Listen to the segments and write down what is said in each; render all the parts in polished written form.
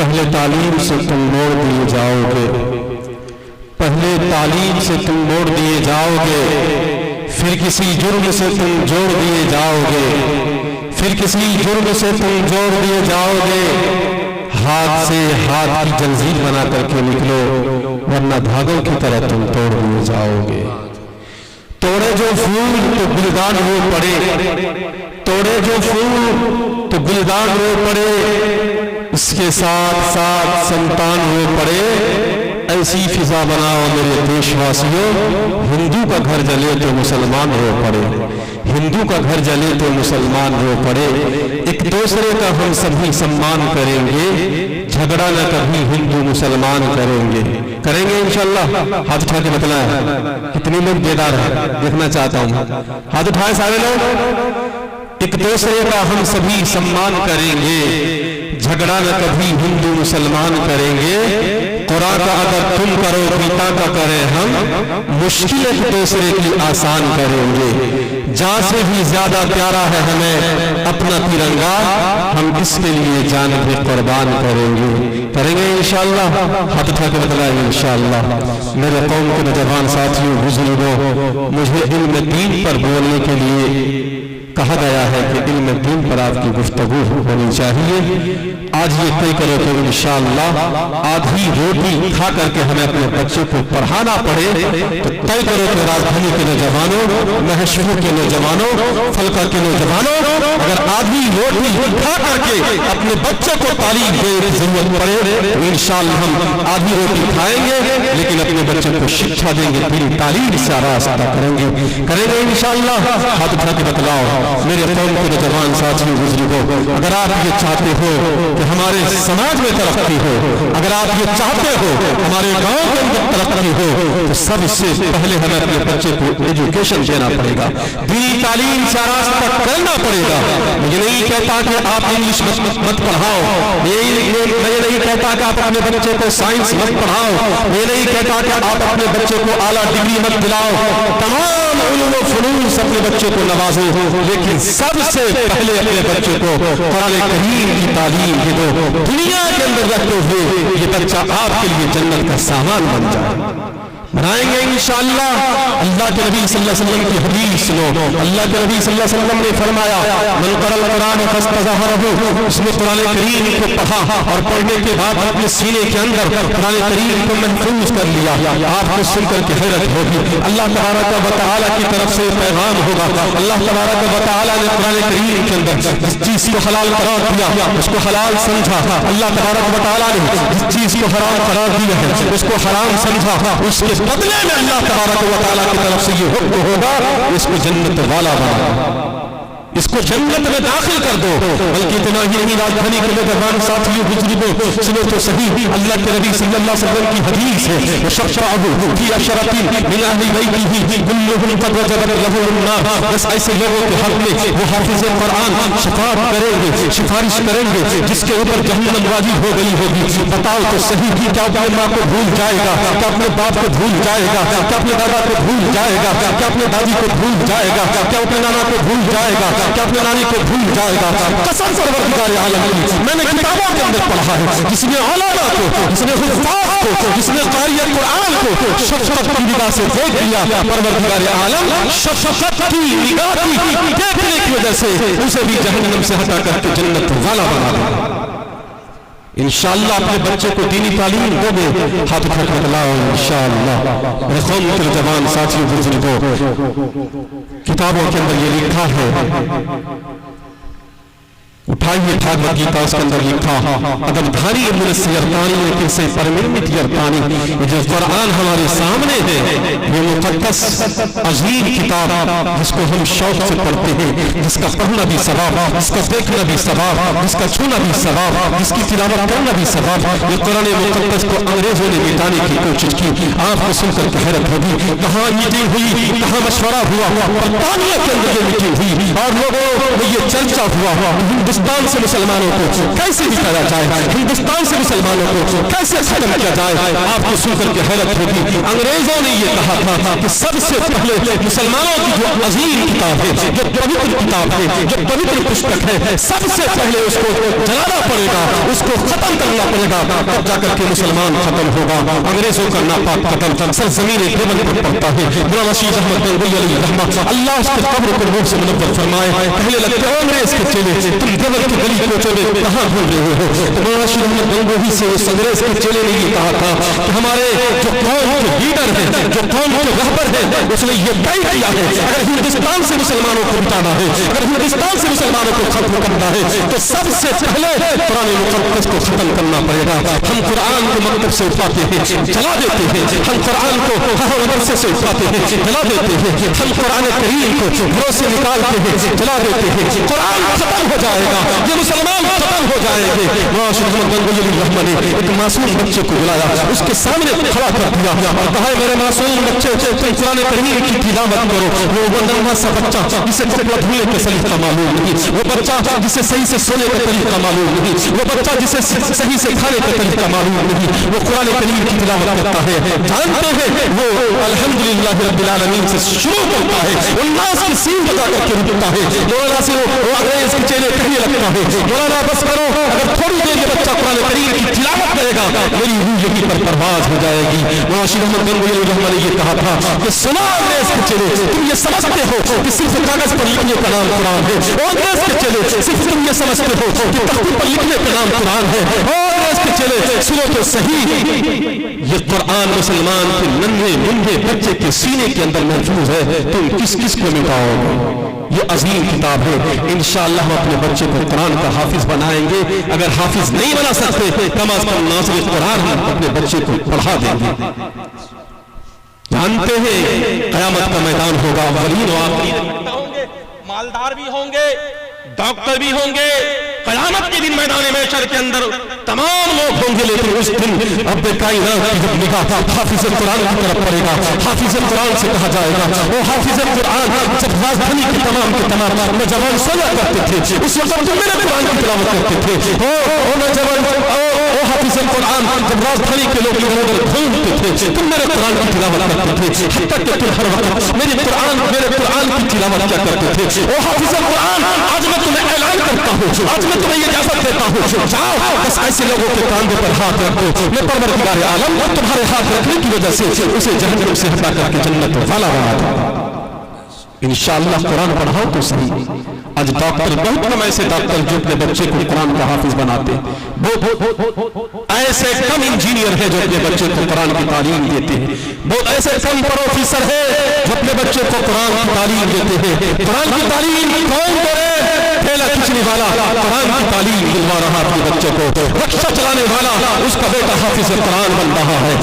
پہلے تعلیم سے تم موڑ دیے جاؤ گے، پہلے تعلیم سے تم موڑ دیے جاؤ گے، پھر کسی جرم سے تم جوڑ دیے جاؤ گے، پھر کسی جرم سے تم جوڑ دیے جاؤ گے۔ ہاتھ سے ہاتھ کی جنزیر بنا کر کے نکلو، ورنہ دھاگوں کی طرح تم توڑ دیے جاؤ گے۔ توڑے جو پھول تو گلدان رو پڑے، توڑے جو پھول تو گلدان رو پڑے، اس کے ساتھ ساتھ سنتان رو پڑے۔ ایسی فضا بناؤ میرے دیش واسیوں، ہندو کا گھر جلے تو مسلمان رو پڑے، ہندو کا گھر جلے تو مسلمان رو پڑے۔ ایک دوسرے کا ہم سبھی سمان کریں گے، جھگڑا نہ کبھی ہندو مسلمان کریں گے انشاءاللہ۔ ہاتھ اٹھا کے بتلائیں کتنی لوگ بیدار ہیں، دیکھنا چاہتا ہوں، ہاتھ اٹھائیں سارے لوگ۔ ایک دوسرے کا ہم سبھی سمان کریں گے، جھگڑا نہ کبھی ہندو مسلمان کریں گے۔ قرآن کا اگر تم کرو گیتا کا کریں ہم، مشکل ایک دوسرے کی آسان کریں گے۔ جان سے بھی زیادہ پیارا ہے ہمیں اپنا ترنگا، ہم اس کے لیے جان بھی قربان کریں گے انشاءاللہ۔ ہاتھ اٹھا کے بتلائیں انشاءاللہ۔ میرے قوم کے نوجوان ساتھیوں، بزرگوں، مجھے علم دین پر بولنے کے لیے کہا گیا ہے کہ علم دین پر آپ کی گفتگو ہونی چاہیے۔ آج یہ طے کرو کہ انشاءاللہ آدھی روٹی کھا کر کے ہمیں اپنے بچوں کو پڑھانا پڑے، تو طے کرو کہ راجدھانی کے نوجوانوں، مہشور کے نوجوانوں، فلکہ کے نوجوانوں، اگر آدھی روٹی کھا کر کے اپنے بچوں کو تعلیم دینے کی ضرورت پڑے تو انشاءاللہ ہم آدھی روٹی کھائیں گے، لیکن اپنے بچوں کو شکشا دیں گے، دین تعلیم سے آراستہ کریں گے انشاءاللہ۔ ہاتھ اٹھا کے بتلاؤ میرے قوم کے نوجوان ساتھیوں، بزرگوں، اگر آپ یہ چاہتے ہو کہ ہمارے سماج میں ترقی ہو، اگر آپ یہ چاہتے ہو ہمارے گاؤں کے اندر ترقی ہو، تو سب سے پہلے ہمیں اپنے بچے کو ایجوکیشن دینا پڑے گا، دینی تعلیم سے آراستہ کرنا پڑے گا۔ میں نہیں کہتا کہ آپ انگلش مت پڑھاؤ، میں نہیں کہتا کہ آپ اپنے بچے کو سائنس مت پڑھاؤ، میں نہیں کہتا کہ آپ اپنے بچے کو اعلیٰ ڈگری مت دلاؤ، تمام علوم و فنون سے اپنے بچے کو نوازو، لیکن سب سے پہلے اپنے بچوں کو قرآن کریم کی تعلیم دو۔ دنیا کے اندر رکھتے ہوئے یہ بچہ آپ کے لیے جنت کا سامان بن جائے، بنائیں گے انشاءاللہ۔ اللہ کے نبی صلی اللہ علیہ وسلم کی حدیث سنو، اللہ کے نبی صلی اللہ علیہ وسلم نے فرمایا من قرأ القرآن فاستظهره، اس نے قرآن کریم کو پڑھا اور پڑھنے کے بعد اپنے سینے کے اندر قرآن کریم کو محفوظ کر لیا، آپ کو سن کر کے حیرت ہوگی۔ اللہ تبارک و تعالیٰ کی طرف سے پیغام ہوگا، اللہ تبارک و تعالیٰ نے قرآن کریم کے اندر جس چیز کو حلال قرار دیا اس کو حلال سمجھا، اللہ تبارک و تعالیٰ نے جس چیز کو حرام قرار دیا ہے اس کو حرام سمجھا، اس کے بدلے میں اللہ تبارک و تعالیٰ کی طرف سے یہ حکم ہوگا اس کو جنت والا بنا، اس کو جنت میں داخل کر دو۔ بلکہ اتنا ہی نہیں، راجدھانی کے نوجوان ساتھیوں، بزرگوں، سنو تو صحیح، اللہ کے نبی صلی اللہ علیہ وسلم کی حدیث ہے وَشَفَّعَهُ فِي عَشَرَةٍ مِنْ أَهْلِ بَيْتِهِ كُلُّهُمْ قَدْ وَجَبَتْ لَهُمُ النَّارُ۔ بس ایسے لوگوں کے حق میں وہ حافظ قرآن شفاعت کریں گے، سفارش کریں گے جس کے اوپر جہنم واجب ہو گئی ہوگی۔ بتاؤ تو صحیح، کیا اپنے ماں کو بھول جائے گا، کیا اپنے باپ کو بھول جائے گا، کیا اپنے دادا کو بھول جائے گا، کیا اپنے دادی کو بھول جائے گا، کیا اپنے نانا کو بھول جائے گا، کیا اپنے نانی کو بھول جائے گا؟ قسم پروردگار عالم کی، میں نے کتابوں کے اندر پڑھا ہے، جس نے علماء کو، جس نے حفاظ کو، جس نے قاری قرآن کو شفقت کی نگاہ سے دیکھ لیا، پروردگار عالم شفقت کی نگاہ کی دیکھنے کی وجہ سے اسے بھی جہنم سے ہٹا کر کے جنت والا بنا دے۔ انشاءاللہ اپنے بچے کو دینی تعلیم دو گے، ہاتھ اٹھا کر بتلاؤ انشاءاللہ۔ میرے قوم کے نوجوان ساتھیوں، بزرگوں، کتابوں کے اندر یہ لکھا ہے، اٹھائیے بھگوت گیتا، اس کے اندر لکھا ادب دھاری ابن سیرتانی نے کسے پرمنت یرتانی، جو قرآن ہمارے سامنے ہے یہ مقدس عظیم کتاب جس کو ہم شوق سے پڑھتے ہیں، جس کا پڑھنا بھی ثواب، جس کا دیکھنا بھی ثواب، جس کا چھونا بھی ثواب، جس کی تلاوت کرنا بھی ثواب۔ یہ قرآن مقدس کو انگریزوں نے مٹانے کی کوشش کی، آپ کو سن کر کے حیرت ہوگی، کہاں میٹنگ ہوئی، کہاں مشورہ ہوا، برطانیہ کے اندر یہ میٹنگ ہوئی اور لوگوں میں یہ چرچا ہوا، ہندوستان سے مسلمانوں کو کیسے مٹایا جائے، ہندوستان سے مسلمانوں کو کیسے ختم کیا جائے، آپ کو سن کر کے حیرت ہوگی۔ انگریزوں نے یہ کہا تھا کہ سب سے پہلے مسلمانوں کی جو عظیم کتاب ہے، جو پوتر کتاب ہے، جو پوتر پستک ہے، سب سے پہلے اس کو جلانا پڑے گا، اس کو ختم کرنا پڑے گا، تب جا کر کے مسلمان ختم ہوگا۔ انگریزوں کا ناپاک قدم سرزمین دیوبند پر پڑتا ہے۔ مولانا رشید احمد گنگوئی علیہ رحمہ اللہ اس کے قبر کو نور سے منور فرمائے۔ پہلے لگتے ہو انگریز کے چیلے، تم دیوبند کی گلی کوچوں میں کہاں ڈھونڈ رہے ہو؟ تو مولانا رشید احمد گنگوئی سے اس انگریز کے چیلے نے یہ کہا تھا کہ ہمارے جو قوم کے لیڈر ہیں، جو قوم کے رہبر ہیں، اس نے یہ طے کیا ہے اگر ہندوستان سے مسلمانوں کو مٹانا ہے، اگر ہندوستان سے مسلمانوں کو ختم کرنا ہے تو سب سے پہلے قرآن مقدس کو ختم کرنا پڑے گا۔ ہم قرآن کو مکتب سے اٹھاتے ہیں، جلا دیتے ہیں، ہم قرآن کو مدرسے سے اٹھاتے ہیں، جلا دیتے ہیں، ہم قرآن کریم کو گھروں سے نکالتے ہیں، جلا دیتے ہیں۔ قرآن ختم ہو جائے گا، یہ مسلمان ختم ہو جائیں گے۔ رشید احمد گنگوئی علیہ رحمہ نے ایک معصوم بچے کو بلایا، اس کے سامنے کھڑا کر دیا اور کہا میرے معصوم بچے تم قرآن کریم کی تلاوت کرو۔ وہ ننھا سا بچہ جسے کپڑا دھونے کا طریقہ معلوم نہیں، وہ بچہ جسے صحیح سے سونے کا طریقہ معلوم نہیں، وہ بچہ جسے صحیح سے کھانے کا طریقہ معلوم نہیں، وہ قرآن کریم کی تلاوت کرتا ہے۔ جانتے ہیں وہ الحمدللہ رب العالمین سے شروع کرتا ہے، الناس کی سین بجا کر کے رکتا ہے۔ مولانا سے وہ انگریز کے چیلے کہنے لگتا ہے مولانا بس کرو، اگر تھوڑی دیر یہ بچہ قرآن کریم کی تلاوت کرے گا میری روح یہیں پر پرواز ہو جائے گی۔ مولانا رشید احمد گنگوئی علیہ رحمہ نے یہ کہا تھا کہ سنا انگریز کے چیلے، تم یہ سمجھتے ہو کہ صرف کاغذ پر لکھنے کا نام قرآن ہے، اور انگریز کے چیلے صرف تم یہ سمجھتے ہو کہ تختی پر لکھنے کا نام قرآن ہے، اور انگریز کے چیلے سنو تو صحیح، یہ قرآن مسلمان کے ننھے منھے بچے کے سینے کے اندر محفوظ ہے، تم کس کس کو مٹاؤ گے؟ یہ عظیم کتاب ہے، انشاءاللہ ہم اپنے بچے کو قرآن کا حافظ بنائیں گے۔ اگر حافظ نہیں بنا سکتے کم از کم ناظر قرآن ہم اپنے بچے کو پڑھا دیں گے۔ جانتے ہیں قیامت کا میدان ہوگا، اولین و آخرین ہوں گے، مالدار بھی ہوں گے، ڈاکٹر بھی ہوں گے۔ قیامت کے دن میدان محشر کے اندر تمام لوگ ہوں گے، لیکن اس دن رب کائنات کی جب نگاہ حافظ قرآن کی طرف پڑے گا، حافظ قرآن سے کہا جائے گا وہ حافظ قرآن جب راجدھانی کے تمام نوجوان سویا کرتے تھے اس وقت تم میرے قرآن کی تلاوت کرتے تھے، او حافظ قرآن جب راجدھانی کے لوگ ادھر ادھر گھومتے تھے تم میرے قرآن کی تلاوت کرتے تھے، حتیٰ کہ تم ہر وقت میرے قرآن کی تلاوت کیا کرتے تھے۔ او حافظ قرآن آج میں تمہیں اعلان کرتا ہوں، آج میں تمہیں یہ اجازت دیتا ہوں، جاؤ بس ایسے لوگوں کے کاندھے پر ہاتھ رکھو، میں پروردگار عالم تمہارے ہاتھ رکھنے کی وجہ سے اسے جہنم سے ہٹا کر کے جنت والا بنا دوں۔ انشاءاللہ قرآن پڑھاؤ تو صحیح۔ آج ڈاکٹر بہت کم ایسے ڈاکٹر جو اپنے بچے کو قرآن کا حافظ بناتے، بہت ایسے کم انجینئر ہیں جو اپنے بچے کو قرآن کی تعلیم دیتے ہیں، بہت ایسے کم پروفیسر ہیں جو اپنے بچے کو قرآن کی تعلیم دیتے ہیں۔ قرآن کی تعلیم کون کرے؟ ٹھیلا کھینچنے والا قرآن کی تعلیم دلوا رہا اپنے بچے کو، رکشہ چلانے والا اس کا بیٹا حافظ قرآن بن رہا ہے،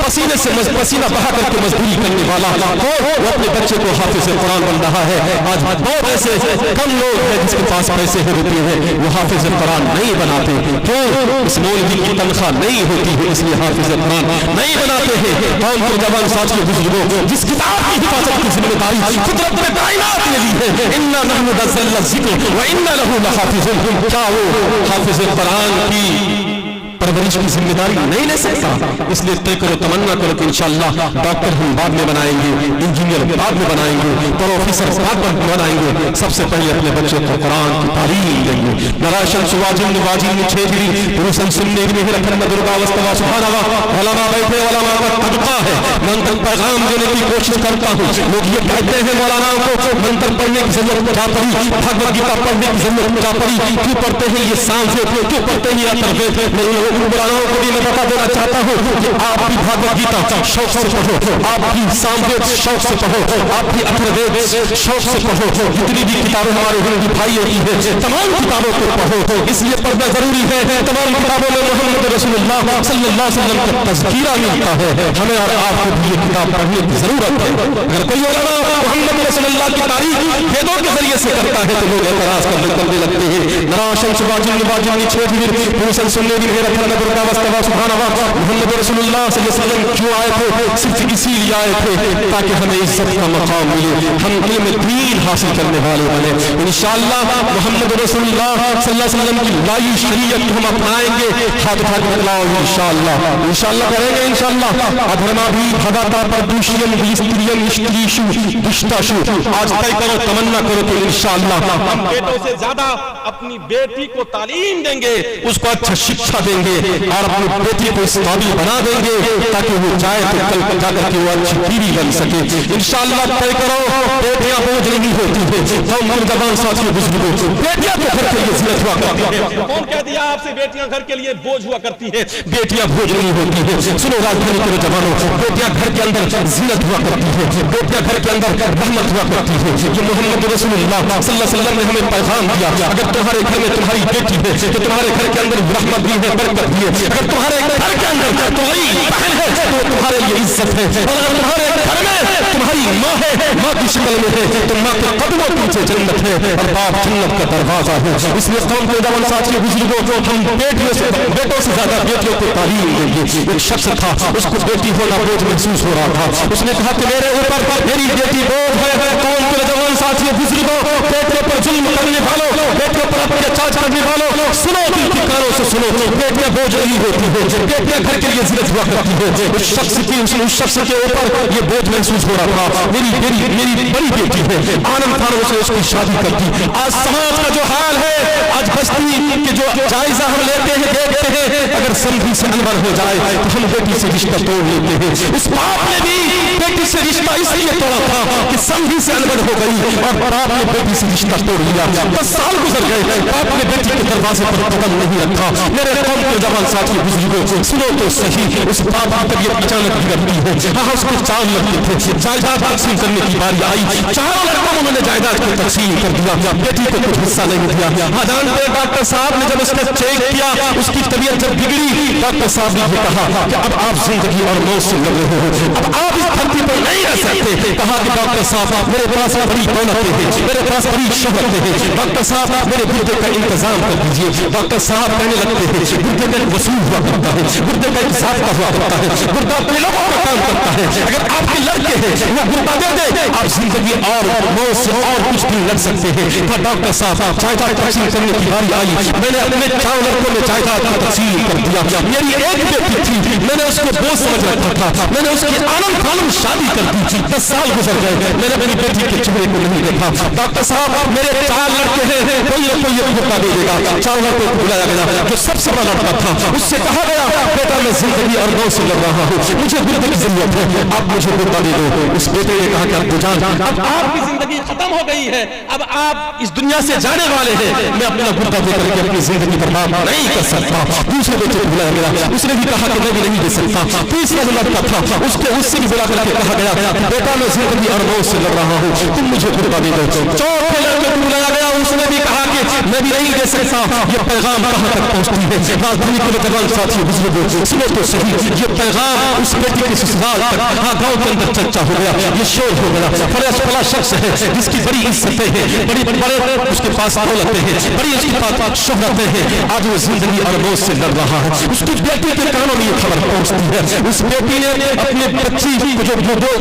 پسینے سے پسینہ بہا کر کے مزدوری کرنے والا وہ اپنے بچے کو حافظ قرآن بن رہا ہے۔ آج بہت ایسے کم لوگ ہیں جس کے پاس پیسے ہوتے ہیں وہ حافظ قرآن نہیں بناتے، کیوں؟ اس مولوی کی تنخواہ نہیں ہوتی ہے اس لیے حافظ قرآن نہیں بناتے ہیں۔ قوم کے جوان ساتھیوں بزرگوں، جس کتاب کی حفاظت کی ذمہ داری خود رب کائنات نے لی ہے، انا نحن نزلنا الذکر وَإِنَّا لَهُ لَحَافِظُونَ، کیا وہ حافظ قرآن کی پرورش کی ذمہ داری نہیں لے سکتا؟ اس لیے طے کرو، تمنا کرو کہ انشاءاللہ ڈاکٹر ہم بعد میں بنائیں گے، انجینئر بعد میں بنائیں گے، پروفیسر بعد میں بنائیں گے، سب سے پہلے اپنے بچے کو قرآن کی تعلیم دیں گے۔ نراشن سواجن واجن چھیدری روسن سننے میں رکھنا درگا وستوا سبحان اللہ، علماء بیٹھے علماء کا طبقہ ہے، منتر پیغام دینے کی کوشش کرتا ہوں۔ لوگ یہ کہتے ہیں مولانا کو منتر پڑھنے کی ضرورت کیا پڑی، بھگوت گیتا پڑھنے کی ضرورت کیا پڑی، کیوں پڑھتے ہیں یہ سانس، کیوں پڑھتے ہیں یہ تربیت؟ مولانا کو بھی میں بتا دینا چاہتا ہوں کہ آپ بھی بھگوت گیتا شوق سے پڑھو، آپ بھی ساموید شوق سے پڑھو، آپ بھی اتھروید شوق سے پڑھو، جتنی بھی کتابیں ہمارے ہندو بھائیوں کی ہیں تمام کتابوں کو پڑھو، اس لیے پڑھنا ضروری ہے۔ تمام کتابوں میں محمد رسول اللہ صلی اللہ علیہ وسلم کا تذکیرہ ملتا ہے، ہمیں اور آپ کو بھی یہ کتاب پڑھنے کی ضرورت ہے۔ اگر کوئی علماء محمد رسول اللہ کی تعریف ویدوں کے ذریعے سے کرتا ہے تو لوگ اعتراض کرنے لگتے ہیں۔ نراشن سواجن واجن چھیدری روسن سننے بھی वल्लम बुरका वस्तवा सुभान अल्लाह मोहम्मद रसूलुल्लाह सल्लल्लाहु अलैहि वसल्लम क्यों आए थे? सिर्फ इसीलिए आए थे ताकि हमें इज्जत का मकाम मिले, हम इल्म दीन हासिल करने वाले बने। इंशाअल्लाह मोहम्मद रसूलुल्लाह सल्लल्लाहु अलैहि वसल्लम की लाई शरीयत को हम अपनाएंगे, हाथ उठा के बतलाओ इंशाअल्लाह, इंशाअल्लाह करेंगे इंशाअल्लाह। अधर्मा भी भगाता पर दूषियम स्त्रियम स्त्रीशु दुष्टाशु, आज तय करो तमन्ना करो तो इंशाअल्लाह हम बेटों से ज्यादा अपनी बेटी को तालीम देंगे, उसको अच्छा शिक्षा देंगे और अपनी बेटी को इस काबिल बना देंगे ताकि वो चाहे तो कल जाकर के वो अच्छी बीवी बन सके इंशाअल्लाह। तय करो बेटियां बोझ नहीं होती है, हम जवान साथियों बुजुर्गों, बेटियां तो घर के लिए जीनत हुआ करती है। कौन कह दिया आपसे बेटियां घर के लिए बोझ हुआ करती है? बेटियां बोझ नहीं होती है। सुनो राजधानी के जवानों, बेटियां घर के अंदर जीनत हुआ करती है, बेटियां घर के अंदर रहमत हुआ करती है। जो मोहम्मद रसूलुल्लाह सल्लल्लाहु अलैहि वसल्लम ने हमें पैगाम दिया, अगर तुम्हारे घर में तुम्हारी बेटी है तो तुम्हारे घर के अंदर रहमत भी है, बरकत भी है। अगर तुम्हारे घर के अंदर तुम्हारी बहन है तो तुम्हारे लिए इज्जत है, और अगर तुम्हारे घर में तुम्हारी माँ है, माँ की शक्ल में है तो माँ के कदमों पीछे जन्नत है और बाप जन्नत का दरवाजा है। इसलिए कौम के जवान साथियों बुजुर्गों, हम बेटियों से बेटों से ज्यादा बेटियों को तालीम देंगे। एक शख्स था, उसको बेटी होना बोझ महसूस हो रहा था, उसने कहा कि मेरे ऊपर मेरी बेटी बोझ है। कौम के जवान साथियों बुजुर्गों, बेटियों पर जुल्म करने वालों, बेटियों पर अत्याचार करने वालों, सुनो दिल की कानों से सुनो, बेटियां बोझ नहीं होती है, बेटियां घर के लिए जीनत हुआ करती है। उस शख्स के ऊपर ये बोझ महसूस हो रहा था, मेरी बड़ी बेटी है, आनंद खानों से उसकी शादी कर दी। आज समाज का जो हाल है, आज बस्ती के जो जायजा हम लेते हैं, देखते हैं, अगर संधि से अनवर हो जाए तो हम बेटी से रिश्ता तोड़ लेते हैं। इस बाप ने भी बेटी से रिश्ता इसलिए तोड़ा था कि संधि से अनवर हो गई और बाप ने बेटी से रिश्ता तोड़ लिया। 10 साल गुजर गए, बाप ने बेटी के दरवाजे पर कदम नहीं रखा। मेरे कौम के जवान साथी बुजुर्गों, सुनो तो सही, उस बाप की तबीयत अचानक बिगड़ती है। हाँ, उसको 4 लड़के थे, जायदाद तकसीम करने की बारी आई, 4 लड़कों में उन्होंने जायदाद को तकसीम कर दिया, बेटी को कुछ हिस्सा नहीं दिया। हाँ, जानते डॉक्टर साहब ने जब उसका चेक किया, उसकी तबीयत जब बिगड़ी, डॉक्टर साहब ने कहा कि अब आप जिंदगी और मौत से लड़ रहे हो, अब आप इस धरती पर नहीं रह सकते। कहा कि डॉक्टर साहब मेरे पास बड़ी दौलत है, मेरे पास बड़ी शोहरत है, डॉक्टर साहब मेरे गुर्दे का इंतजाम कर दीजिए। डॉक्टर साहब कहने लगते हैं गुर्दे का वसूल हुआ करता है, गुर्दे का हिसाब का हुआ करता है, गुर्दा अपने लोगों का काम करता है। अगर आपके लड़के हैं वो गुर्दा दे दे, आप जिंदगी और मौत से और कुछ दिन लड़ सकते हैं। तो डॉक्टर साहब जायदाद तकसीम करने की बारी आई, मैंने अपने 4 लड़कों में जायदाद को तकसीम कर दिया। मेरी एक बेटी थी, मैंने उसको बोझ समझ रखा था, मैंने उसकी आनंद फानंद शादी कर दी थी। 10 साल गुजर गए, मैंने मेरी बेटी के चेहरे को नहीं देखा। डॉक्टर साहब मेरे 4 लड़के हैं, कोई ना कोई धोखा दे देगा। 4 लड़कों को बुलाया गया, जो सबसे बड़ा लड़का था उससे कहा गया बेटा मैं जिंदगी और मौत से लड़ रहा हूँ, मुझे गुर्दे की जरूरत है, आप मुझे गुर्दा दे दो। उस बेटे ने कहा कि अब्बू जान अब आपकी जिंदगी खत्म हो गई है, अब आप इस दुनिया से जाने वाले हैं, मैं अपना गुर्दा दे करके अपनी जिंदगी बर्बाद नहीं कर सकता। दूसरे बेटे को बुलाया गया, उसने भी कहा कि मैं भी नहीं दे सकता। तीसरा लड़का था, उससे भी बुला करके कहा गया बेटा मैं जिंदगी और मौत से लड़ रहा हूँ, तुम मुझे गुर्दा दे दो। चौथे लड़के को बुलाया गया, उसने भी कहा कि मैं भी नहीं दे सकता। ये पैगाम कहाँ तक पहुँचती है? राजधानी के जवान साथियों बुजुर्गों, सुनो तो सही, ये पैगाम उस बेटी के ससुराल तक, हाँ गाँव के अंदर चर्चा हो गया, ये शोर हो गया। फला शख्स है जिसकी बड़ी इज्जतें हैं, बड़ी उसके पास दौलतें हैं, बड़ी उसके पास शोहरतें हैं, आज वो जिंदगी और मौत से लड़ रहा है। उसकी बेटी के कानों में ये खबर पहुँचती है, उस बेटी ने अपने बच्ची को जो गोद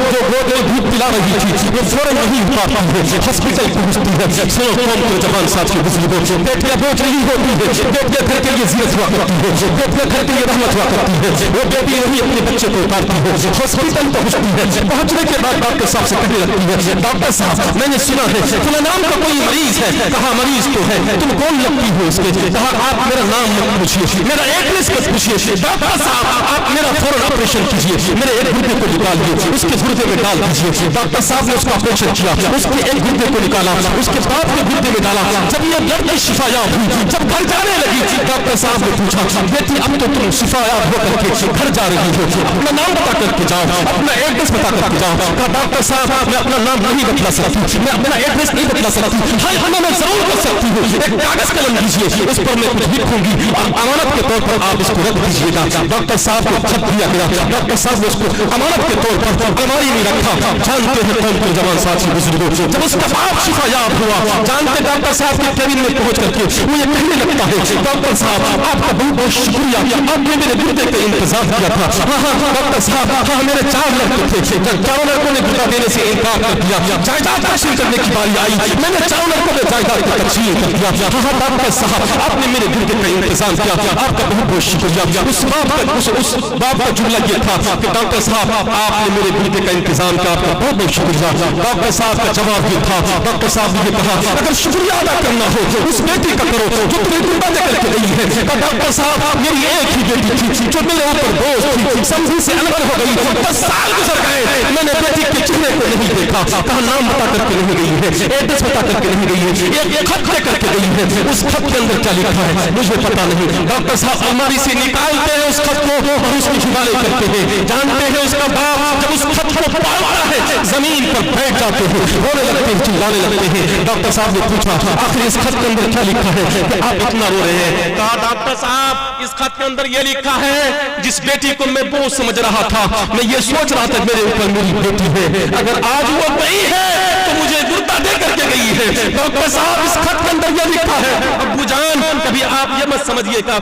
में दूध पिला रही थी वो फौरन नहीं उठाती है, हॉस्पिटल पहुँचती है। सुनो कौम के जवान साथियों बुजुर्गों, बेटियां बोझ नहीं होती है, बेटियां घर के लिए जीनत हुआ करती है, बेटियां घर के लिए रहमत हुआ करती है। वो बेटी नहीं अपने बच्चे को उतारती है, हॉस्पिटल पहुँचती है, पहुँचने के बाद डॉक्टर साहब से कहने लगती है डॉक्टर साहब मैंने सुना है फला नाम का कोई मरीज है। कहा मरीज तो है, तुम कौन लगती हो इसके? कहा आप मेरा नाम मत पूछिए, मेरा एड्रेस मत पूछिए, डॉक्टर साहब आप मेरा फौरन ऑपरेशन कीजिए, मेरे एक गुर्दे को निकालिए, उसके गुर्दे में डाल दीजिए। डॉक्टर साहब ने उसका ऑपरेशन किया, उसके एक गुर्दे को निकाला, उसके बाद के गुर्दे में डाला। जब ये लड़की शिफायाब हुई, जब घर जाने लगी, डॉक्टर साहब ने पूछा बेटी अब तो तुम शिफायाब हो करके घर जा रही हो, अपना नाम बता करके जाओ, अपना एड्रेस बता करके जाओ। कहा डॉक्टर साहब मैं अपना नाम नहीं बता सकती, मैं अपना एड्रेस नहीं बतला सकती, हाँ मैं जरूर कर सकती हूँ, एक कागज कलम दीजिए, इस पर मैं कुछ लिखूंगी और अमानत के तौर पर आप इसको रख दीजिएगा। डॉक्टर साहब को खत दिया गया, डॉक्टर साहब ने उसको अमानत के तौर पर अलमारी में रखा। जानते हैं कौन के जवान साथी बुजुर्गों, जब उसका बाप शिफायाब हुआ, जानते डॉक्टर साहब के केबिन में पहुंच करके वो ये कहने लगता है, डॉक्टर साहब आपका बहुत बहुत शुक्रिया, आपने मेरे गुर्दे का इंतजाम किया था। हाँ डॉक्टर साहब, हाँ मेरे 4 लड़के थे, चारों लड़कों ने गुर्दा देने से इनकार कर दिया, जायदाद तकसीम करने की बारी आई, मैंने 4 लड़कों में जायदाद को तकसीम कर दिया। हाँ डॉक्टर साहब आपने मेरे गुर्दे का इंतजाम किया, आपका बहुत बहुत शुक्रिया। उस बाप का जुमला ये था कि डॉक्टर साहब आपने मेरे गुर्दे का इंतजाम किया, आपका बहुत बहुत शुक्रिया। डॉक्टर साहब का जवाब ये था, डॉक्टर साहब ने कहा अगर शुक्रिया अदा करना हो उस बेटी का करो जो तुम्हें गुर्दा देकर के गई है। डॉक्टर साहब मेरी एक ही बेटी थी जो मेरे ऊपर बोझ थी, समझी से अलग हो गई, 10 साल गुजर गए, मैंने बेटी के चेहरे को नहीं देखा, कहा नाम बता करके नहीं गई है, एड्रेस बता करके नहीं गई है, एक खत दे करके गई है, उस खत के अंदर क्या लिखा है मुझे पता नहीं। डॉक्टर साहब अलमारी से निकालते हैं उस खत को और उसकी हिफाजत करते हैं। जानते हैं उसका बाप जब उस खत को पढ़ता है जमीन पर बैठ जाते हैं, रोने लगते हैं, चिल्लाने लगते हैं। डॉक्टर साहब ने पूछा आखिर इस खत के अंदर क्या लिखा है कि आप इतना रो रहे हैं? कहा डॉक्टर साहब इस खत के अंदर ये लिखा है जिस बेटी को मैं बोझ समझ रहा था, मैं ये सोच रहा था मेरे ऊपर मेरी बेटी है, अगर आज वो गई है तो मुझे गुर्दा दे करके गई है। डॉक्टर साहब इस खत के अंदर ये लिखा है। अब्बू जान कभी आप ये मत समझिएगा,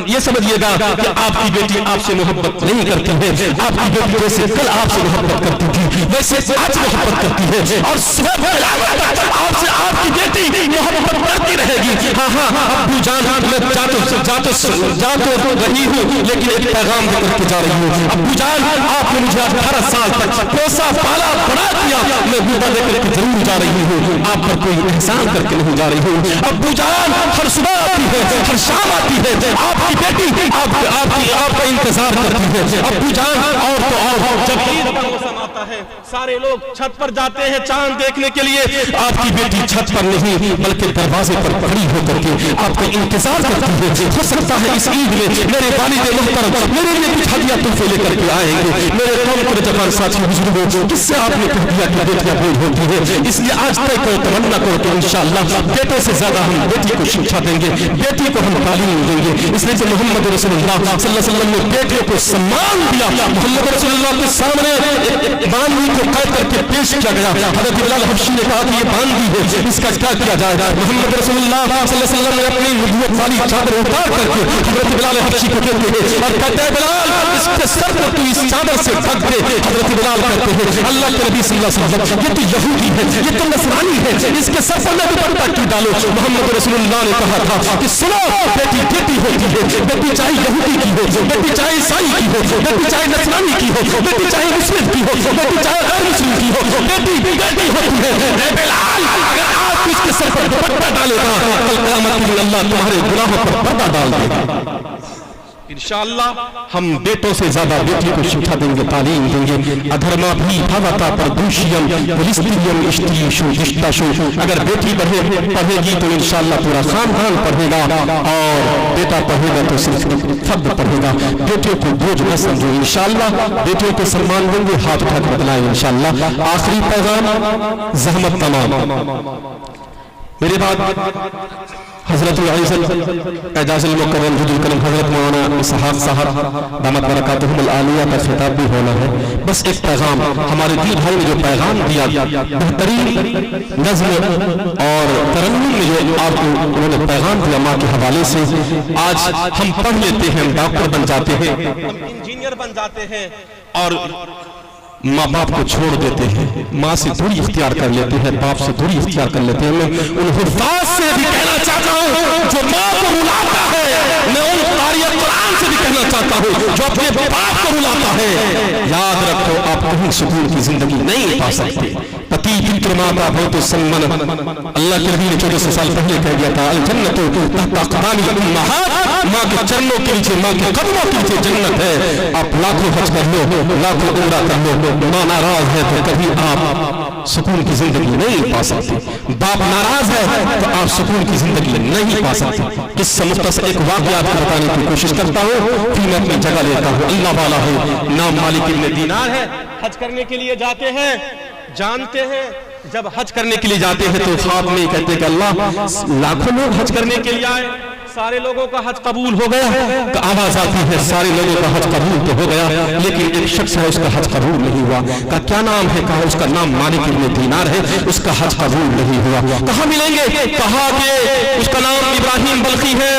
ये समझिएगा कि आपकी बेटी आपसे मोहब्बत नहीं करती है, आपकी बेटी वैसे कल आपसे मोहब्बत करती थी वैसे आज मोहब्बत करती है और आपसे आपकी बेटी मोहब्बत करती रहेगी। हाँ अब्बू जान मैं जा तो रही हूँ लेकिन एक पैगाम देकर के जा रही हूँ। अब्बू जान आपने मुझे 18 साल तक पोसा पाला बना दिया, मैं गुर्दा देकर के जरूर जा रही हूँ, आप पर कोई एहसान करके नहीं जा रही हूँ। अब्बू जान हर सुबह आती है, हर शाम आती है, आपकी बेटी आपका इंतजार करती है। अब्बू जान और तो और जब ईद का मौसम आता है सारे लोग छत पर जाते हैं चांद देखने के लिए, आपकी बेटी छत पर नहीं बल्कि दरवाजे पर खड़ी होकर के आपका इंतजार करती है। हो सकता है इस ईद में मेरे वालिद मोहतरम मेरे लिए कुछ हदिया तोहफे लेकर के आएंगे। मेरे कौम के जवान साथी बुजुर्गों किससे आपने कह दिया कि बेटियां बोझ होती है, इसलिए आज तय करो तमन्ना करो कि इंशाअल्लाह बेटे से ज्यादा हम बेटी को शिक्षा देंगे, बेटी को हम तालीम देंगे। इसलिए जो मोहम्मद रसूलुल्लाह सल्लल्लाहु अलैहि वसल्लम ने बेटियों को सम्मान दिया, मोहम्मद रसूलुल्लाह के सामने बांदी को कैद करके पेश किया गया। हज़रत बिलाल हबशी ने कहा कि ये बांदी है, इसका क्या किया जाए? मोहम्मद रसूलुल्लाह सल्लल्लाहु अलैहि वसल्लम ने अपनी नबूवत वाली चादर उतार करके हज़रत बिलाल हबशी को कहते हैं और कहते हैं बिलाल इसके सर को तू इस चादर से ढक दे। हज़रत बिलाल कहते हैं अल्लाह के नबी सल्लल्लाहु अलैहि वसल्लम ये तो यहूदी है, ये तो नसरानी है, इसके सर पर मैं दुपट्टा क्यों डालो? मोहम्मद रसूलुल्लाह ने कहा था कि सुनो बेटी बेटी होती है, बेटी चाहे यहूदी की हो, बेटी चाहे ईसाई की हो, बेटी चाहे नसरानी की हो, बेटी चाहे मुस्लिम की हो, बेटी चाहे गैर मुस्लिम की हो, बेटी बेटी होती है। बिलाल अगर आप इसके सर पर दुपट्टा डालेगा कल क़यामत में अल्लाह तुम्हारे गुनाहों पर पर्दा डाल देगा। इंशाअल्लाह हम बेटों से ज्यादा बेटी को शिक्षा देंगे, तालीम देंगे। अधर्मा भी भवता पर दूषियम पुलिस्तियम इश्तियशु दिश्ताशु। अगर बेटी पढ़ेगी तो इंशाअल्लाह पूरा खानदान पढ़ेगा और बेटा पढ़ेगा तो सिर्फ फर्द पढ़ेगा। बेटियों को बोझ न समझो, इंशाअल्लाह बेटियों को सम्मान देंगे, हाथ उठा कर बताएं इंशाअल्लाह। आखिरी पैगाम ज़हमत तमाम मेरे बाद हज़रत एजाज़ुल मुकर्रम जुदुल कलम हज़रत मौलाना इसहाक़ साहब दामत बरकातुहुल आलिया का खिताब भी होना है। बस एक पैगाम हमारे दिल भाई ने जो पैगाम दिया बेहतरीन नज़्म और तरन्नुम में जो आपको उन्होंने पैगाम दिया माँ के हवाले से, आज हम पढ़ लेते हैं, हम डॉक्टर बन जाते हैं, हम इंजीनियर बन जाते हैं और माँ बाप को छोड़ देते हैं, माँ से दूरी इख्तियार कर लेते हैं, बाप से दूरी इख्तियार कर लेते हैं। मैं उन हुफ़ाज़ से भी कहना चाहता हूँ जो माँ को रुलाता है, मैं उन क़ारिए कुरान से भी कहना चाहता हूँ जो अपने बाप को रुलाता है, याद रखो आप कहीं सुकून की जिंदगी नहीं पा सकते। पति पितृ माता बहुत सम्मान अल्लाह के नबी ने 1400 साल पहले कह दिया था अल जन्नतु तहत अक़दामिल उम्महात, माँ के चरणों के नीचे, माँ के कदमों के नीचे जन्नत है। आप लाखों हज कर लो, लाखों उम्रा कर लो, माँ नाराज है तो कभी आप सुकून की जिंदगी नहीं पा सकते, बाप नाराज है तो आप सुकून की जिंदगी नहीं पा सकते। किस्सा मुख्तसर एक वाक़या आपको बताने की कोशिश करता हूँ, फिर मैं अपनी जगह लेता हूँ। अल्लाह वाला है, नाम मालिक इब्न दीनार है, हज करने के लिए जाते हैं, जानते हैं جب حج کرنے کے لیے جاتے ہیں تو خواب میں کہتے ہیں کہ اللہ لاکھوں لوگ حج کرنے کے لیے آئے, سارے لوگوں کا حج قبول ہو گیا. آواز آتی ہے سارے لوگوں کا حج قبول تو ہو گیا, لیکن ایک شخص ہے اس کا حج قبول نہیں ہوا. کہا کیا نام ہے؟ کہا اس کا نام مالک ابن دینار ہے, اس کا حج قبول نہیں ہوا. کہاں ملیں گے؟ کہا کہ اس کا نام ابراہیم بلخی ہے.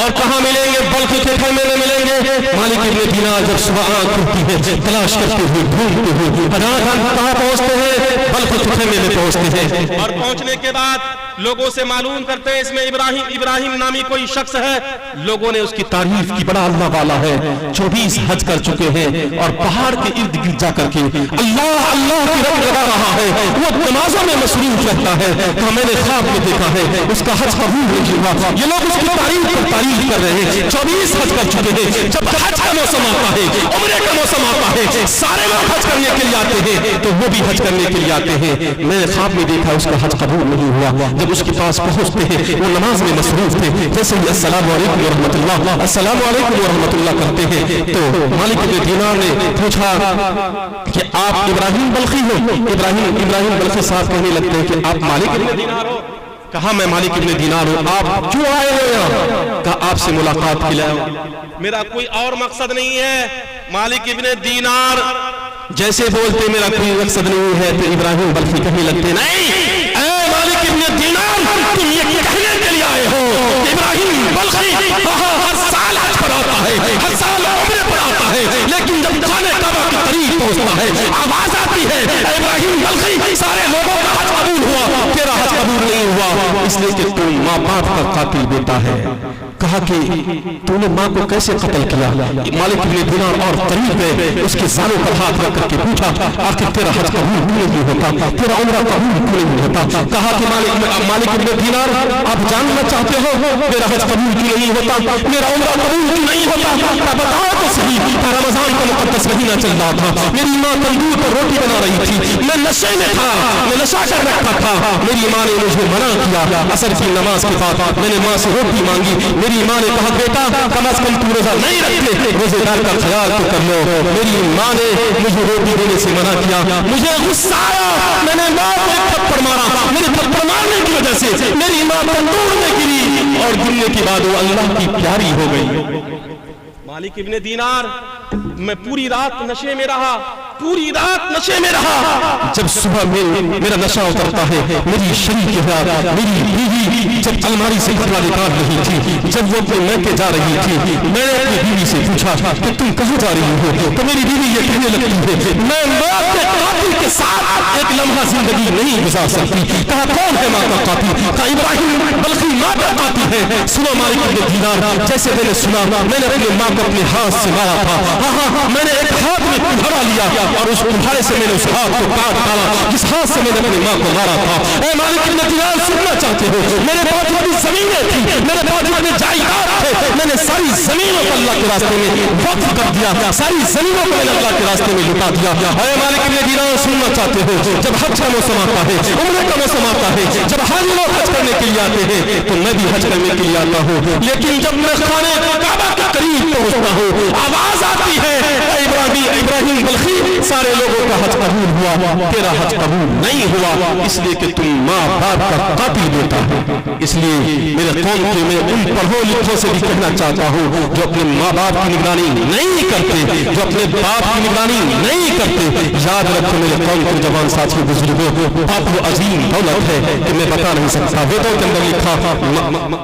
اور کہاں ملیں گے؟ بلخ کے خیمے میں ملیں گے. مالک ابن دینار جب صبح آنکھ کھلتی ہے تلاش کرتے ہوئے ڈھونڈتے ہوئے کہاں پہنچتے ہیں؟ بلخ کے خیمے میں پہنچتے ہیں. اور پہنچنے کے بعد لوگوں سے معلوم کرتے ہیں اس میں ابراہیم نامی کوئی شخص ہے. لوگوں نے اس کی تعریف کی, بڑا اللہ والا ہے, 24 حج کر چکے ہیں اور پہاڑ کے ارد گرد جا کر کے اللہ اللہ کی رب لگا رہا ہے, وہ نمازوں میں مصروف رہتا ہے. کہا میں نے خواب میں دیکھا ہے اس کا حج قبول نہیں ہوا. یہ لوگ اس کی تعریف کر رہے ہیں, 24 حج کر چکے ہیں. جب حج کا موسم آتا ہے, عمرے کا موسم آتا ہے, سارے لوگ حج کرنے کے لیے آتے ہیں تو وہ بھی حج کرنے کے لیے آتے ہیں. میں نے خواب میں دیکھا اس کا حج قبول نہیں ہوا. جب اس کے پاس پہنچتے ہیں وہ نماز میں مصروف تھے, جیسے ہی السلام علیکم ورحمۃ اللہ السلام علیکم ورحمۃ اللہ کرتے ہیں تو مالک ابن دینار نے پوچھا کہ آپ ابراہیم بلخی ہو؟ ابراہیم بلخی صاحب کہنے لگتے ہیں کہ آپ مالک ابن دینار ہو؟ کہا میں مالک ابن دینار ہوں. آپ کیوں آئے ہو یہاں؟ کہا آپ سے ملاقات کے لیے, میرا کوئی اور مقصد نہیں ہے. مالک ابن دینار جیسے بولتے میرا کوئی مقصد نہیں ہے تو ابراہیم بلخی کہنے لگتے نہیں اے مالک ابن دینار تم یہ کہنے کے لیے آئے ہو ابراہیم بلخی ہر سال حج پر آتا ہے, ہر سال عمرے پر آتا ہے, لیکن جب جانے کعبہ کے قریب پہنچتا ہے آواز آتی ہے ابراہیم بلخی سارے لوگوں کا حج قبول ہوا, تیرا حج قبول نہیں ہوا اس لیے کہ تم ماں باپ کا قاتل بیٹا ہے. کہا کہ تو نے ماں کو کیسے قتل کیا؟ مالک ابن دینار اور قریب میں اس کے زانوں پر ہاتھ رکھ کر کے پوچھا آخر تیرا حج قبول کیوں نہیں ہوتا, تیرا عمرہ قبول کیوں نہیں ہوتا؟ کہا کہ مالک ابن دینار آپ جاننا چاہتے ہو میرا حج قبول کیوں نہیں ہوتا, میرا عمرہ قبول کیوں نہیں ہوتا؟ بتاؤ تو صحیح. رمضان کا مقدس مہینہ چل رہا تھا, میری ماں تندور پر روٹی بنا رہی تھی, میں نشے میں تھا, میں نشہ کر رکھا تھا. میری ماں نے مجھے منع کیا. عصر کی نماز کے بعد میں نے ماں سے روٹی مانگی. میری ماں نے کہا بیٹا کم از کم تو روزہ نہیں رکھتے, روزے دار کا خیال تو کر لو. میری ماں نے مجھے روٹی دینے سے منع کیا. مجھے غصہ آیا, میں نے ماں کو ایک تھپڑ مارا. میرے تھپڑ مارنے کی وجہ سے میری ماں تندور میں گری اور گرنے کے بعد وہ اللہ کی پیاری ہو گئی. مالک ابن دینار میں پوری رات نشے میں رہا, پوری رات نشے میں رہا. جب صبح میں میرا نشہ اترتا ہے, میری شریک میری بیوی جب الماری سے کپڑا نکال رہی تھی, جب وہ اپنے میکے جا رہی تھی, میں نے اپنی بیوی سے پوچھا کہ تم کہاں جا رہی ہو؟ تو میری بیوی یہ کہنے لگتی ہے میں ماں کے قاتل کے ساتھ ایک لمحہ زندگی نہیں گزار سکتی. کہا کون ہے ماں کا قاتل؟ کہا ابراہیم بلخی ماں کا قاتل ہے. سنو مالک ابن دینار, جیسے میں نے سنا میں نے اپنے ماں کو اپنے ہاتھ سے مارا تھا. میں نے ایک ہاتھ میں کلہاڑا لیا اور اس کلہاڑے سے میں نے اس ہاتھ کو کاٹ ڈالا جس ہاتھ سے میں نے اپنی ماں کو مارا تھا. اے مالک ابن دینار سننا چاہتے ہو, میرے پاس بڑی زمینیں تھیں, میرے پاس بڑے جائیداد تھے, میں نے ساری زمینوں کو اللہ کے راستے میں وقف کر دیا, ساری زمینوں کو میں نے اللہ کے راستے میں لٹا دیا. اے مالک ابن دینار سننا چاہتے ہو, جب حج کا موسم آتا ہے, عمرے کا موسم آتا ہے, جب حاجی لوگ حج کرنے کے لیے آتے ہیں تو میں بھی حج کرنے کے لیے آتا ہوں, لیکن جب میں خانے کعبہ کے قریب پہنچتا ہوں آواز آتی ہے ابراہیم بلخی سارے لوگوں کا حج قبول ہوا, تیرا حج قبول نہیں ہوا اس لیے کہ تم ماں باپ کا قاتل بیٹا ہے. اس لیے میرے قوم کے میں ان پڑھو لکھوں سے بھی کہنا چاہتا ہوں جو اپنے ماں باپ کی نگرانی نہیں کرتے, جو اپنے باپ کی نگرانی نہیں کرتے, یاد رکھو میرے قوم کے جوان ساتھی بزرگوں, باپ وہ عظیم دولت ہے کہ میں بتا نہیں سکتا. ویدوں کے اندر لکھا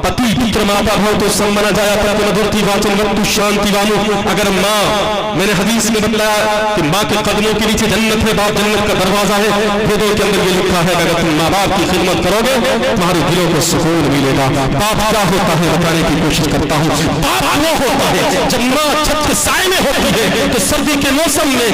پتی پتر ماتا بھو تو سمنا جایا کرتے مدرتی واچن وقت شانتی وانو. اگر ماں, میں نے حدیث میں بتلایا کہ ماں کے قدموں کے نیچے جنت ہے, باپ جنت کا دروازہ ہے. ویدوں کے اندر یہ لکھا ہے کہ اگر تم ماں باپ کی خدمت کرو گے تمہارے دلوں کو سکون ملے گا. باپ کیا ہوتا ہے بتانے کی کوشش کرتا ہوں. باپ وہ ہوتا ہے جب ماں چھت کے سائے میں ہوتی ہے تو سردی کے موسم میں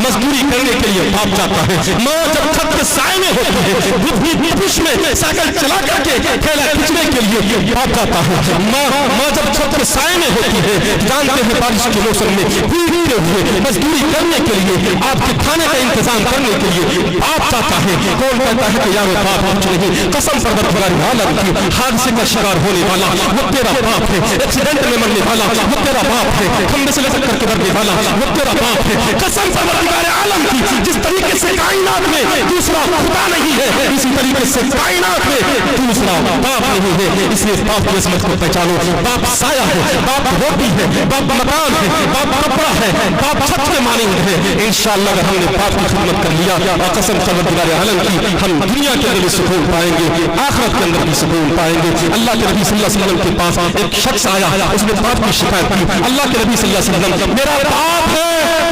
مزدوری کرنے کے لیے باپ جاتا ہے. ماں جب چھت کے سائے میں ہوتی ہے بش میں سائیکل چلا کر کے کھیلا کھینچنے کے لیے باپ جاتا ہے. ماں جب چھت کے سائے میں ہوتی ہے, جانتے ہیں بارش کے موسم میں بھیگتے ہوئے مزدوری کرنے کے لیے آپ کے کھانے کا इंतजाम करने के लिए बाप चाहता है। कौन कहता है कि यार बाप कुछ नहीं, कसम परवरदिगार आलम की, हादसे का शिकार होने वाला वो तेरा बाप है, एक्सीडेंट में मरने वाला वो तेरा बाप है, खंबे से लटक करके मरने वाला वो तेरा बाप है। कसम परवरदिगार आलम की, जिस तरीके से कायनात में दूसरा खुदा नहीं है, इसी तरीके से कायनात में दूसरा बाप नहीं है। इसलिए बाप की अजमत को पहचानो। बाप साया है, बाप रोटी है, बाप मकान है, बाप कपड़ा है, बाप छत के मानिंद है। इंशाअल्लाह अगर हमने बाप की खिदमत कर लिया और कसम परवरदिगार आलम की, हम दुनिया के अंदर भी सुकून पाएंगे, आखिरत के अंदर भी सुकून पाएंगे। अल्लाह के नबी सल्लल्लाहु अलैहि वसल्लम के पास एक शख्स आया, उसने बाप की शिकायत की। अल्लाह के नबी सल्लल्लाहु अलैहि वसल्लम, मेरा बाप है,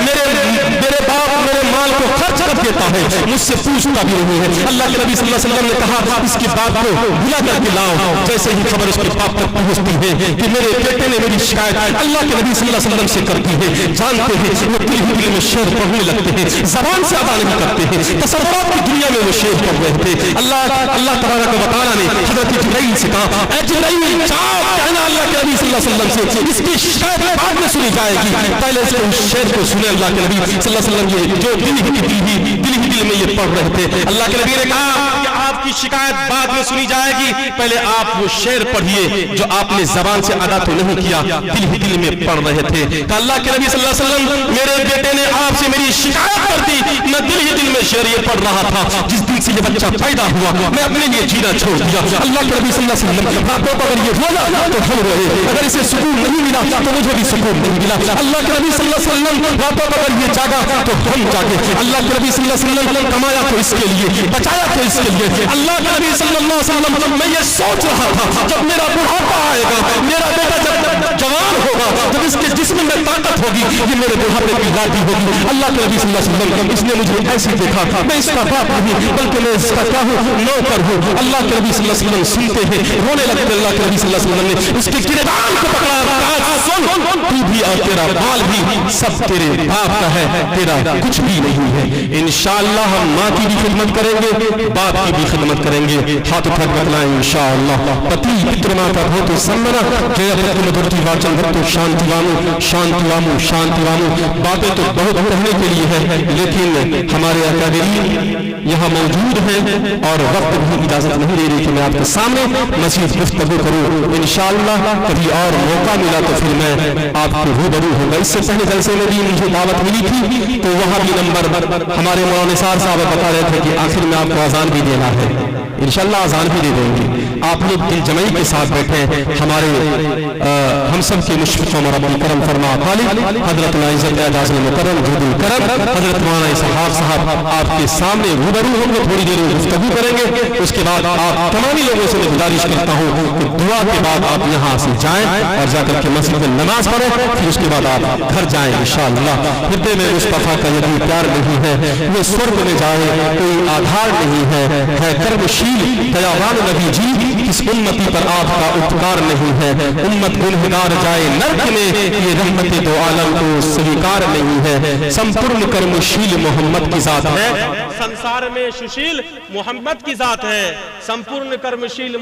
मेरे बाप मेरे माल को खर्च कर देता है, मुझसे पूछता भी नहीं है। अल्लाह के नबी सल्लल्लाहु अलैहि वसल्लम ने कहा, इसके बाप को बुला करके लाओ। जैसे ही खबर उसके बाप तक पहुंचती है कि मेरे बेटे ने मेरी शिकायत अल्लाह के नबी सल्लल्लाहु अलैहि वसल्लम से करती है, जानते हैं वो दिल ही दिल में शेर पढ़ने लगते हैं, जबान से अदा नहीं करते हैं, तसव्वुरात की दुनिया में वो शेर पढ़ रहे थे। अल्लाह तबारक व तआला ने हज़रत जिब्राइल से कहा, ऐ जिब्राइल जाओ कहना अल्लाह के नबी सल्लल्लाहु अलैहि वसल्लम से, इसकी शिकायत बाद में सुनी जाएगी, पहले से उस शेर को सुने। अल्लाह के नबी सल्लल्लाहु अलैहि वसल्लम ये जो दिल ही दिल में ये पढ़ रहे थे। अल्लाह के नबी ने कहा कि आपकी शिकायत बाद में सुनी जाएगी, पहले आप वो शेर पढ़िए जो आपने जबान से अदा तो नहीं किया, दिल ही दिल में पढ़ रहे थे। तो अल्लाह के नबी सल्लल्लाहु अलैहि वसल्लम, मेरे बेटे ने आपसे मेरी शिकायत कर दी, मैं दिल ही दिल में शेर ये पढ़ रहा था, जिस दिन से ये बच्चा पैदा हुआ मैं अपने लिए जीना छोड़ दिया। अल्लाह के नबी सल्लल्लाहु अलैहि वसल्लम, बापों को अगर ये रोया तो हम रोए, अगर इसे सुकून नहीं मिला तो मुझे भी सुकून नहीं मिला। अल्लाह के नबी सल्लल्लाहु अलैहि वसल्लम, बापों को अगर ये जागा तो हम जागे। अल्लाह के नबी सल्लल्लाहु अलैहि वसल्लम, कमाया तो इसके लिए, बचाया तो इसके लिए। अल्लाह के नबी सल्लल्लाहु अलैहि वसल्लम, मैं ये सोच रहा था जब मेरा बुढ़ापा आएगा, मेरा बेटा जब जवान होगा, जब इसके जिस्म में ताकत होगी, ये मेरे बुढ़ापे की लाठी होगी। अल्लाह के नबी सल्लल्लाहु अलैहि वसल्लम, इसने मुझे ऐसे देखा, मैं इसका बाप नहीं बल्कि मैं इसका क्या हूँ, नौकर हूँ। अल्लाह के नबी सल्लल्लाहु अलैहि वसल्लम सुनते हैं, रोने लगते। अल्लाह के नबी सल्लल्लाहु अलैहि वसल्लम ने उसके गिरबान को पकड़ा, सुन तू भी और तेरा माल भी सब तेरे बाप का है, तेरा कुछ भी नहीं है। इंशाअल्लाह हम माँ की भी खिदमत करेंगे, बाप की भी खिदमत करेंगे। हाथ उठा कर बतलाएं इंशाअल्लाह। पति पितृमाता भवतु सम्मना जयति मधुरति वाचन भवतु शांतिवामु शांतिवामु शांतिवामु। बातें तो बहुत कहने के लिए है, लेकिन हमारे अकादमी यहाँ मौजूद हैं और वक्त भी इजाजत नहीं दे रही कि मैं आपके सामने मज़ीद गुफ्तगू करूँ। इंशाअल्लाह कभी और मौका मिला तो फिर मैं आपको रूबरू होगा। इससे पहले जलसे में भी मुझे दावत मिली थी, तो वहाँ भी नंबर हमारे मौलाना निसार साहब बता रहे थे कि आखिर में आपको अजान भी देना है। इंशाअल्लाह अजान भी दे देंगे। आप लोग दिल जमाई के साथ बैठे, हमारे हम सब के मुशफ़िक़ व मुरब्बी करम फरमा खालिक हज़रत इज़्ज़त एजाज़ मुकर्रम जुदुल करम हज़रत मौलाना इसहाक़ साहब आपके सामने रूबरू होंगे, थोड़ी देर में गुफ्तगू करेंगे। उसके बाद आप तमामी लोगों से मैं गुजारिश करता हूँ कि दुआ के बाद आप यहाँ से जाएं और जाकर के मस्जिद में नमाज पढ़ें, फिर उसके बाद आप घर जाएं इंशाअल्लाह। हृदय में मुस्तफ़ा का यदि प्यार नहीं है, वो स्वर्ग में जाए कोई आधार नहीं है कर्मशील दयावान नबी जी, इस उम्मती पर आपका उपकार नहीं है। उम्मत गुनहगार जाए नरक में, ये रहमत दो आलम को स्वीकार नहीं है। संपूर्ण कर्मशील मोहम्मद की जात है, संसार में सुशील मोहम्मद की जात है। संपूर्ण कर्मशील